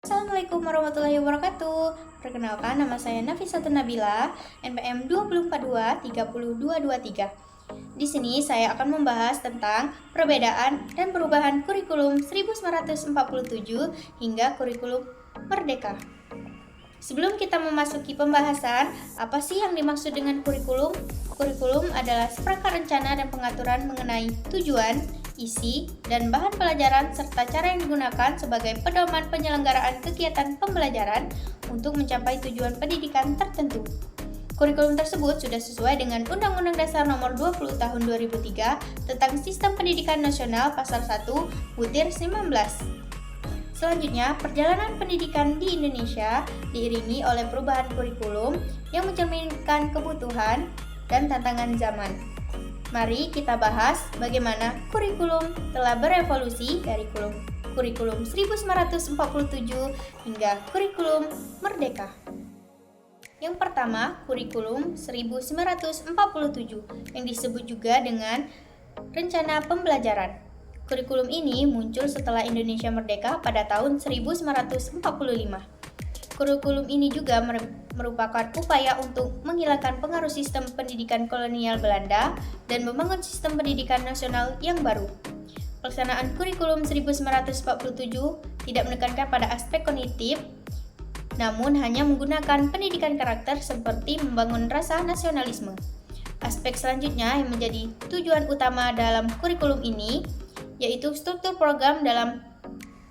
Assalamualaikum warahmatullahi wabarakatuh. Perkenalkan, nama saya Nafisatun Nabila, NPM 2042-30223. Di sini saya akan membahas tentang perbedaan dan perubahan kurikulum 1947 hingga kurikulum Merdeka. Sebelum kita memasuki pembahasan, apa sih yang dimaksud dengan kurikulum? Kurikulum adalah seperangkat rencana dan pengaturan mengenai tujuan, isi, dan bahan pelajaran serta cara yang digunakan sebagai pedoman penyelenggaraan kegiatan pembelajaran untuk mencapai tujuan pendidikan tertentu. Kurikulum tersebut sudah sesuai dengan Undang-Undang Dasar Nomor 20 Tahun 2003 tentang Sistem Pendidikan Nasional Pasal 1 Butir 19. Selanjutnya, perjalanan pendidikan di Indonesia diiringi oleh perubahan kurikulum yang mencerminkan kebutuhan dan tantangan zaman. Mari kita bahas bagaimana kurikulum telah berevolusi dari kurikulum 1947 hingga kurikulum Merdeka. Yang pertama, kurikulum 1947 yang disebut juga dengan Rencana Pembelajaran. Kurikulum ini muncul setelah Indonesia merdeka pada tahun 1945. Kurikulum ini juga merupakan upaya untuk menghilangkan pengaruh sistem pendidikan kolonial Belanda dan membangun sistem pendidikan nasional yang baru. Pelaksanaan kurikulum 1947 tidak menekankan pada aspek kognitif, namun hanya menggunakan pendidikan karakter seperti membangun rasa nasionalisme. Aspek selanjutnya yang menjadi tujuan utama dalam kurikulum ini yaitu struktur program dalam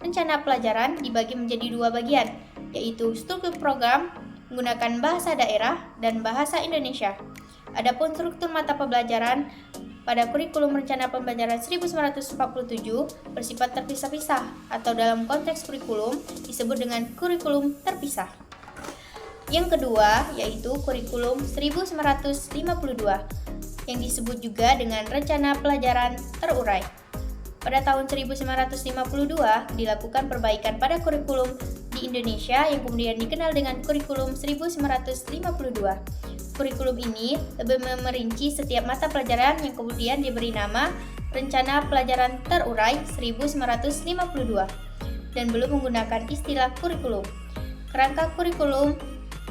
rencana pelajaran dibagi menjadi dua bagian, yaitu struktur program menggunakan bahasa daerah dan bahasa Indonesia. Adapun struktur mata pembelajaran pada kurikulum rencana pembelajaran 1947 bersifat terpisah-pisah atau dalam konteks kurikulum disebut dengan kurikulum terpisah. Yang kedua yaitu kurikulum 1952 yang disebut juga dengan rencana pelajaran terurai. Pada tahun 1952 dilakukan perbaikan pada kurikulum di Indonesia yang kemudian dikenal dengan kurikulum 1952. Kurikulum ini lebih merinci setiap mata pelajaran yang kemudian diberi nama Rencana Pelajaran Terurai 1952 dan belum menggunakan istilah kurikulum. Kerangka kurikulum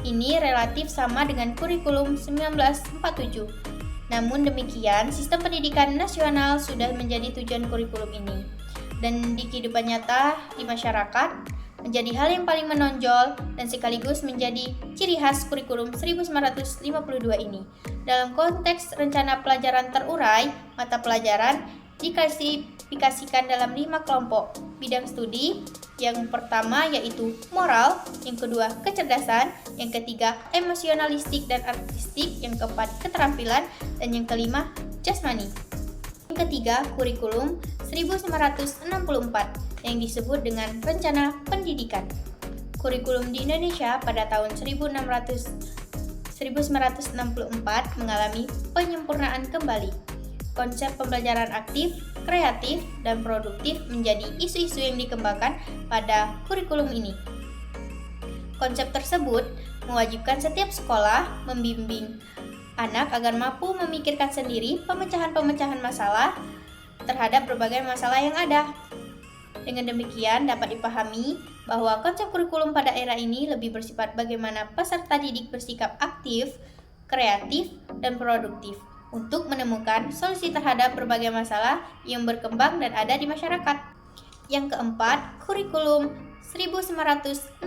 ini relatif sama dengan kurikulum 1947. Namun demikian, sistem pendidikan nasional sudah menjadi tujuan kurikulum ini. Dan di kehidupan nyata di masyarakat, menjadi hal yang paling menonjol dan sekaligus menjadi ciri khas kurikulum 1952 ini. Dalam konteks rencana pelajaran terurai, mata pelajaran diklasifikasikan dalam 5 kelompok bidang studi. Yang pertama yaitu moral, yang kedua kecerdasan, yang ketiga emosionalistik dan artistik, yang keempat keterampilan, dan yang kelima jasmani. Yang ketiga, kurikulum 1964 yang disebut dengan rencana pendidikan. Kurikulum di Indonesia pada tahun 1964 mengalami penyempurnaan kembali. Konsep pembelajaran aktif, kreatif, dan produktif menjadi isu-isu yang dikembangkan pada kurikulum ini. Konsep tersebut mewajibkan setiap sekolah membimbing anak agar mampu memikirkan sendiri pemecahan-pemecahan masalah terhadap berbagai masalah yang ada. Dengan demikian dapat dipahami bahwa konsep kurikulum pada era ini lebih bersifat bagaimana peserta didik bersikap aktif, kreatif, dan produktif untuk menemukan solusi terhadap berbagai masalah yang berkembang dan ada di masyarakat. Yang keempat, kurikulum 1968.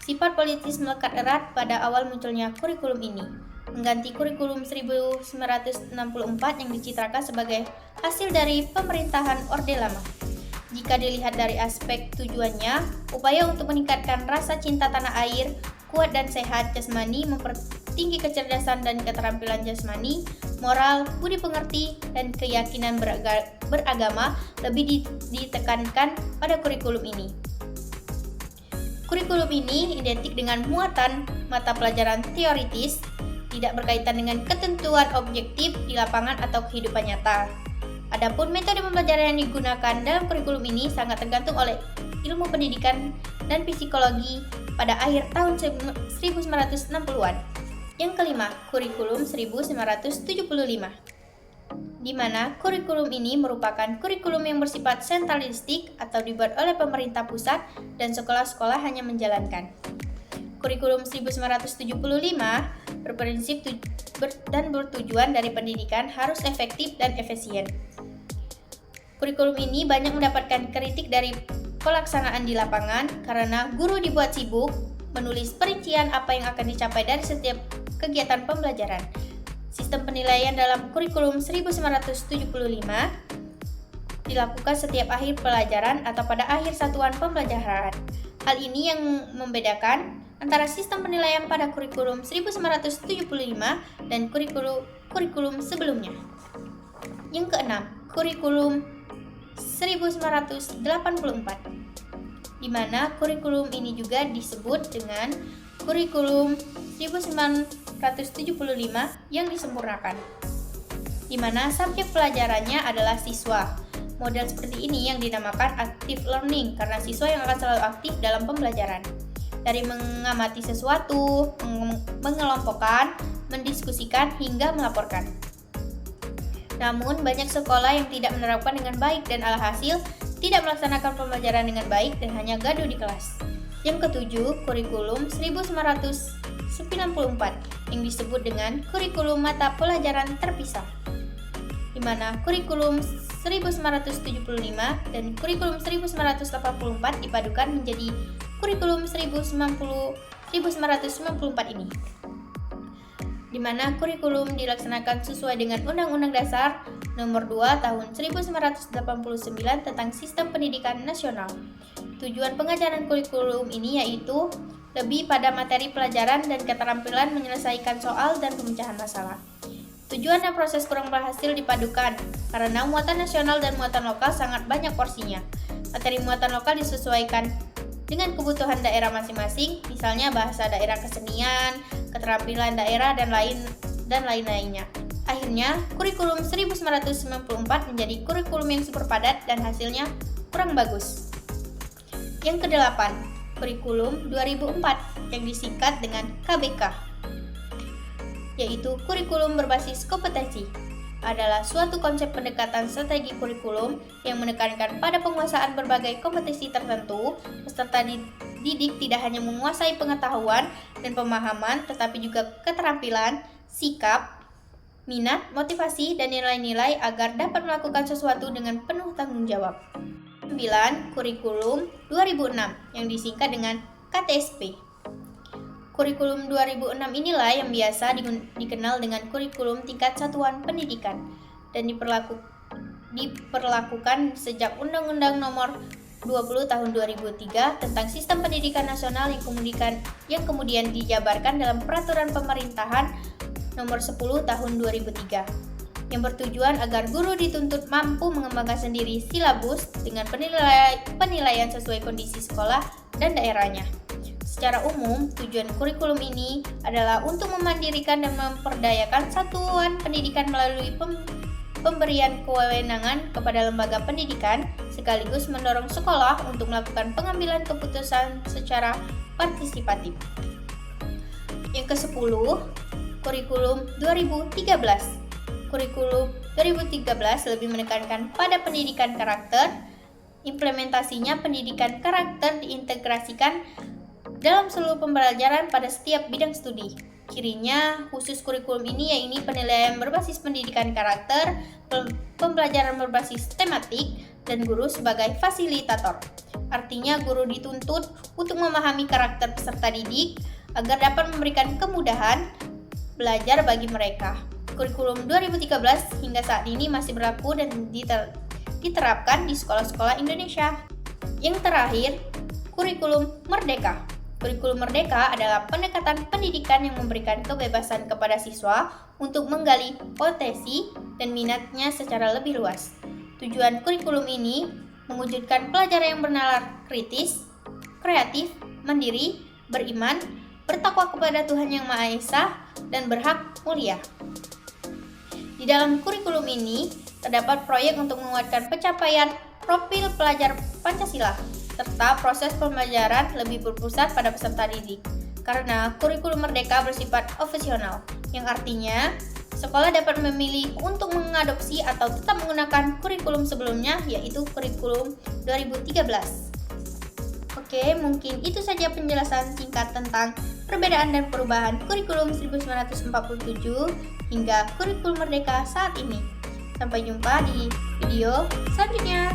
Sifat politis melekat erat pada awal munculnya kurikulum ini, mengganti kurikulum 1964 yang dicitrakan sebagai hasil dari pemerintahan Orde Lama. Jika dilihat dari aspek tujuannya, upaya untuk meningkatkan rasa cinta tanah air, kuat dan sehat jasmani, mempertinggi kecerdasan dan keterampilan jasmani, moral, budi pengerti, dan keyakinan beragama lebih ditekankan pada kurikulum ini. Kurikulum ini identik dengan muatan mata pelajaran teoritis, tidak berkaitan dengan ketentuan objektif di lapangan atau kehidupan nyata. Adapun metode pembelajaran yang digunakan dalam kurikulum ini sangat tergantung oleh ilmu pendidikan dan psikologi pada akhir tahun 1960-an. Yang kelima, kurikulum 1975. di mana kurikulum ini merupakan kurikulum yang bersifat sentralistik atau dibuat oleh pemerintah pusat dan sekolah-sekolah hanya menjalankan. Kurikulum 1975 berprinsip dan bertujuan dari pendidikan harus efektif dan efisien. Kurikulum ini banyak mendapatkan kritik dari pelaksanaan di lapangan karena guru dibuat sibuk menulis perincian apa yang akan dicapai dari setiap kegiatan pembelajaran. Sistem penilaian dalam kurikulum 1975 dilakukan setiap akhir pelajaran atau pada akhir satuan pembelajaran. Hal ini yang membedakan antara sistem penilaian pada kurikulum 1975 dan kurikulum sebelumnya. Yang keenam, kurikulum 1984, di mana kurikulum ini juga disebut dengan kurikulum 1975 yang disempurnakan, di mana subjek pelajarannya adalah siswa. Model seperti ini yang dinamakan active learning karena siswa yang akan selalu aktif dalam pembelajaran. Dari mengamati sesuatu, mengelompokkan, mendiskusikan, hingga melaporkan. Namun, banyak sekolah yang tidak menerapkan dengan baik dan alhasil tidak melaksanakan pembelajaran dengan baik dan hanya gaduh di kelas. Yang ketujuh, kurikulum 1994 yang disebut dengan kurikulum mata pelajaran terpisah, di mana kurikulum 1975 dan kurikulum 1984 dipadukan menjadi kurikulum 1994 ini, di mana kurikulum dilaksanakan sesuai dengan Undang-Undang Dasar Nomor 2 Tahun 1989 tentang Sistem Pendidikan Nasional. Tujuan pengajaran kurikulum ini yaitu lebih pada materi pelajaran dan keterampilan menyelesaikan soal dan pemecahan masalah. Tujuan dan proses kurang berhasil dipadukan karena muatan nasional dan muatan lokal sangat banyak porsinya. Materi muatan lokal disesuaikan dengan kebutuhan daerah masing-masing, misalnya bahasa daerah, kesenian, keterampilan daerah, dan lain-lainnya. Akhirnya, kurikulum 1994 menjadi kurikulum yang super padat dan hasilnya kurang bagus. Yang kedelapan, kurikulum 2004 yang disingkat dengan KBK, yaitu kurikulum berbasis kompetensi. Adalah suatu konsep pendekatan strategi kurikulum yang menekankan pada penguasaan berbagai kompetensi tertentu. Peserta didik tidak hanya menguasai pengetahuan dan pemahaman, tetapi juga keterampilan, sikap, minat, motivasi, dan nilai-nilai agar dapat melakukan sesuatu dengan penuh tanggung jawab. 9. Kurikulum 2006 yang disingkat dengan KTSP. Kurikulum 2006 inilah yang biasa dikenal dengan kurikulum tingkat satuan pendidikan dan diperlakukan sejak Undang-Undang Nomor 20 Tahun 2003 tentang Sistem Pendidikan Nasional yang kemudian dijabarkan dalam Peraturan Pemerintahan Nomor 10 Tahun 2003 yang bertujuan agar guru dituntut mampu mengembangkan sendiri silabus dengan penilaian sesuai kondisi sekolah dan daerahnya. Secara umum, tujuan kurikulum ini adalah untuk memandirikan dan memperdayakan satuan pendidikan melalui pemberian kewenangan kepada lembaga pendidikan, sekaligus mendorong sekolah untuk melakukan pengambilan keputusan secara partisipatif. Yang ke-10, kurikulum 2013. Kurikulum 2013 lebih menekankan pada pendidikan karakter. Implementasinya, pendidikan karakter diintegrasikan dalam seluruh pembelajaran pada setiap bidang studi. Cirinya khusus kurikulum ini yaitu penilaian berbasis pendidikan karakter, pembelajaran berbasis tematik, dan guru sebagai fasilitator. Artinya guru dituntut untuk memahami karakter peserta didik agar dapat memberikan kemudahan belajar bagi mereka. Kurikulum 2013 hingga saat ini masih berlaku dan diterapkan di sekolah-sekolah Indonesia. Yang terakhir, kurikulum merdeka. Kurikulum merdeka adalah pendekatan pendidikan yang memberikan kebebasan kepada siswa untuk menggali potensi dan minatnya secara lebih luas. Tujuan kurikulum ini mewujudkan pelajaran yang bernalar kritis, kreatif, mandiri, beriman, bertakwa kepada Tuhan Yang Maha Esa, dan berhak mulia. Di dalam kurikulum ini terdapat proyek untuk menguatkan pencapaian profil pelajar Pancasila, serta proses pembelajaran lebih berpusat pada peserta didik. Karena kurikulum merdeka bersifat opsional, yang artinya sekolah dapat memilih untuk mengadopsi atau tetap menggunakan kurikulum sebelumnya, yaitu kurikulum 2013. Oke, mungkin itu saja penjelasan singkat tentang perbedaan dan perubahan kurikulum 1947 hingga kurikulum merdeka saat ini. Sampai jumpa di video selanjutnya.